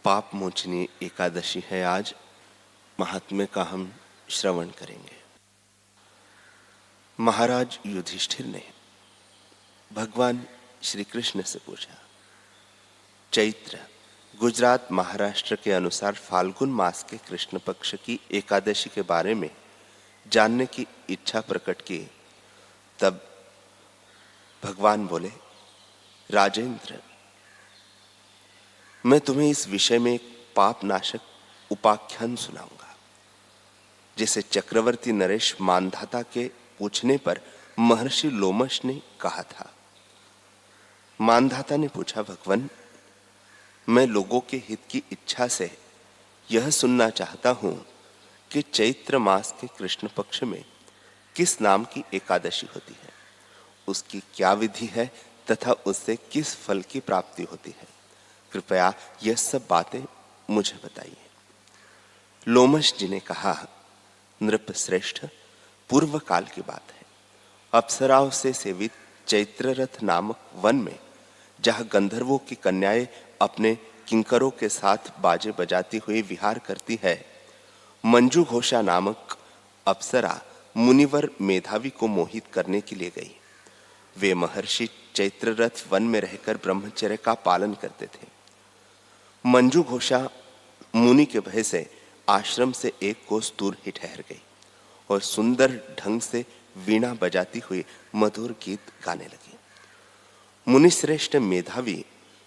पाप मोचनी एकादशी है आज। महात्म्य का हम श्रवण करेंगे। महाराज युधिष्ठिर ने भगवान श्री कृष्ण से पूछा, चैत्र गुजरात महाराष्ट्र के अनुसार फाल्गुन मास के कृष्ण पक्ष की एकादशी के बारे में जानने की इच्छा प्रकट की। तब भगवान बोले, राजेंद्र, मैं तुम्हें इस विषय में एक पाप नाशक उपाख्यान सुनाऊंगा, जिसे चक्रवर्ती नरेश मानधाता के पूछने पर महर्षि लोमश ने कहा था। मानधाता ने पूछा, भगवान, मैं लोगों के हित की इच्छा से यह सुनना चाहता हूं कि चैत्र मास के कृष्ण पक्ष में किस नाम की एकादशी होती है, उसकी क्या विधि है तथा उससे किस फल की प्राप्ति होती है। कृपया यह सब बातें मुझे बताइए। लोमश जी ने कहा, नृप श्रेष्ठ, पूर्व काल की बात है। अप्सराओं से सेवित चैत्ररथ नामक वन में, जहां गंधर्वों की कन्याएं अपने किंकरों के साथ बाजे बजाती हुई विहार करती है, मंजू घोषा नामक अप्सरा मुनिवर मेधावी को मोहित करने के लिए गई। वे महर्षि चैत्ररथ वन में रहकर ब्रह्मचर्य का पालन करते थे। मंजू घोषा मुनि के भय से आश्रम से एक कोस दूर ही ठहर गई और सुंदर ढंग से वीणा बजाती हुई मधुर गीत गाने लगी। मुनि श्रेष्ठ मेधावी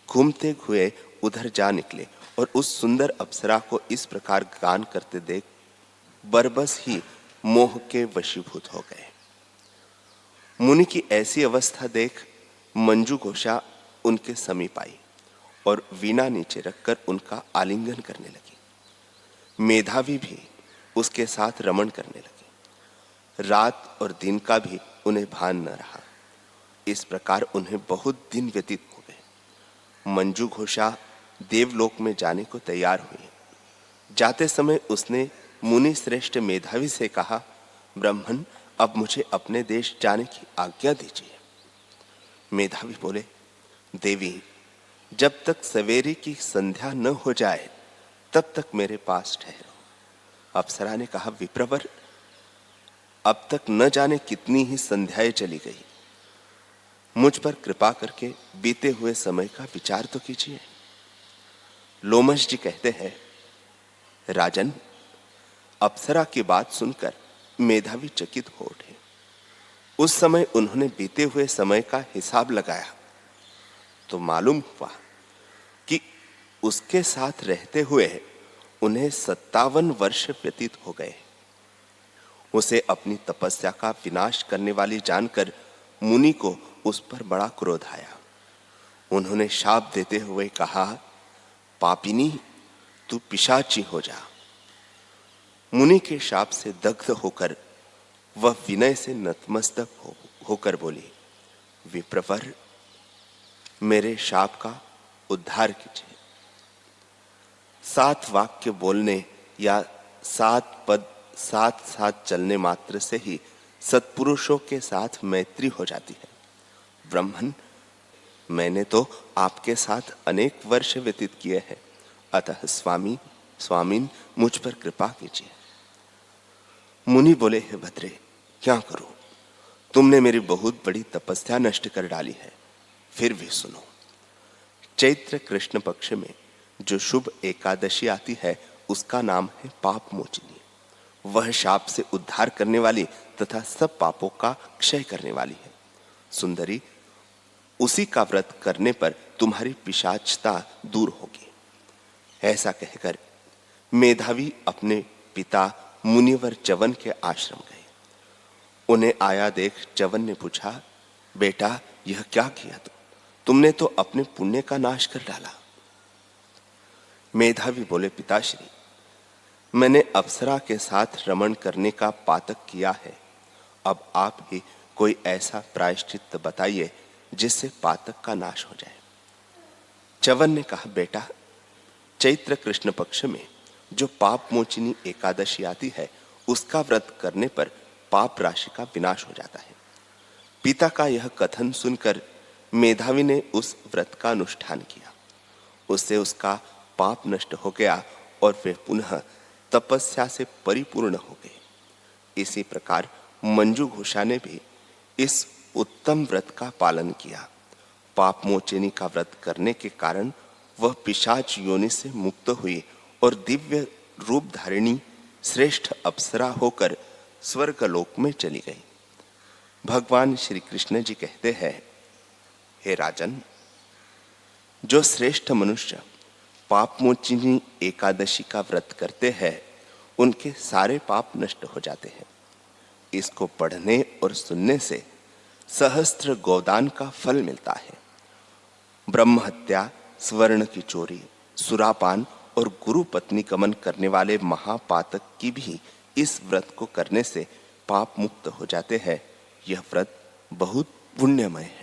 घूमते हुए उधर जा निकले और उस सुंदर अप्सरा को इस प्रकार गान करते देख बरबस ही मोह के वशीभूत हो गए। मुनि की ऐसी अवस्था देख मंजू घोषा उनके समीप आई और वीणा नीचे रखकर उनका आलिंगन करने लगी। मेधावी भी उसके साथ रमण करने लगे। रात और दिन का भी उन्हें भान न रहा। इस प्रकार उन्हें बहुत दिन व्यतीत हो गए। मंजू घोषा देवलोक में जाने को तैयार हुई। जाते समय उसने मुनि श्रेष्ठ मेधावी से कहा, ब्राह्मण, अब मुझे अपने देश जाने की आज्ञा दीजिए। मेधावी बोले, देवी, जब तक सवेरे की संध्या न हो जाए तब तक मेरे पास ठहरो। अप्सरा ने कहा, विप्रवर, अब तक न जाने कितनी ही संध्याएं चली गई। मुझ पर कृपा करके बीते हुए समय का विचार तो कीजिए। लोमश जी कहते हैं, राजन, अप्सरा की बात सुनकर मेधावी चकित हो उठे। उस समय उन्होंने बीते हुए समय का हिसाब लगाया तो मालूम हुआ कि उसके साथ रहते हुए उन्हें 57 वर्ष व्यतीत हो गए। उसे अपनी तपस्या का विनाश करने वाली जानकर मुनि को उस पर बड़ा क्रोध आया। उन्होंने शाप देते हुए कहा, पापिनी, तू पिशाची हो जा। मुनि के शाप से दग्ध होकर वह विनय से नतमस्तक होकर बोली, विप्रवर, मेरे शाप का उद्धार कीजिए। 7 वाक्य बोलने या 7 पद साथ साथ चलने मात्र से ही सत्पुरुषों के साथ मैत्री हो जाती है। ब्राह्मण, मैंने तो आपके साथ अनेक वर्ष व्यतीत किए हैं, अतः स्वामीन, मुझ पर कृपा कीजिए। मुनि बोले, हे भद्रे, क्या करूं? तुमने मेरी बहुत बड़ी तपस्या नष्ट कर डाली है। फिर भी सुनो। चैत्र कृष्ण पक्ष में जो शुभ एकादशी आती है उसका नाम है पाप मोचनी। वह शाप से उद्धार करने वाली तथा सब पापों का क्षय करने वाली है। सुंदरी, उसी का व्रत करने पर तुम्हारी पिशाचता दूर होगी। ऐसा कहकर मेधावी अपने पिता मुनिवर च्यवन के आश्रम गए। उन्हें आया देख च्यवन ने पूछा, बेटा, यह क्या किया तुमने तो अपने पुण्य का नाश कर डाला। मेधावी बोले, पिताश्री, मैंने अप्सरा के साथ रमण करने का पातक किया है। अब आप ही कोई ऐसा प्रायश्चित्त बताइए जिससे पातक का नाश हो जाए। च्यवन ने कहा, बेटा, चैत्र कृष्ण पक्ष में जो पाप मोचिनी एकादशी आती है उसका व्रत करने पर पाप राशि का विनाश हो जाता है। पिता का यह कथन सुनकर मेधावी ने उस व्रत का अनुष्ठान किया। उससे उसका पाप नष्ट हो गया और वे पुनः तपस्या से परिपूर्ण हो गए। इसी प्रकार मंजू घोषा ने भी इस उत्तम व्रत का पालन किया। पाप मोचनी का व्रत करने के कारण वह पिशाच योनि से मुक्त हुई और दिव्य रूप धारिणी श्रेष्ठ अप्सरा होकर स्वर्गलोक में चली गई। भगवान श्री कृष्ण जी कहते हैं, हे राजन, जो श्रेष्ठ मनुष्य पाप मोचिनी एकादशी का व्रत करते हैं उनके सारे पाप नष्ट हो जाते हैं। इसको पढ़ने और सुनने से सहस्त्र गोदान का फल मिलता है। ब्रह्म हत्या, स्वर्ण की चोरी, सुरापान और गुरु पत्नी गमन करने वाले महापातक की भी इस व्रत को करने से पाप मुक्त हो जाते हैं। यह व्रत बहुत पुण्यमय है।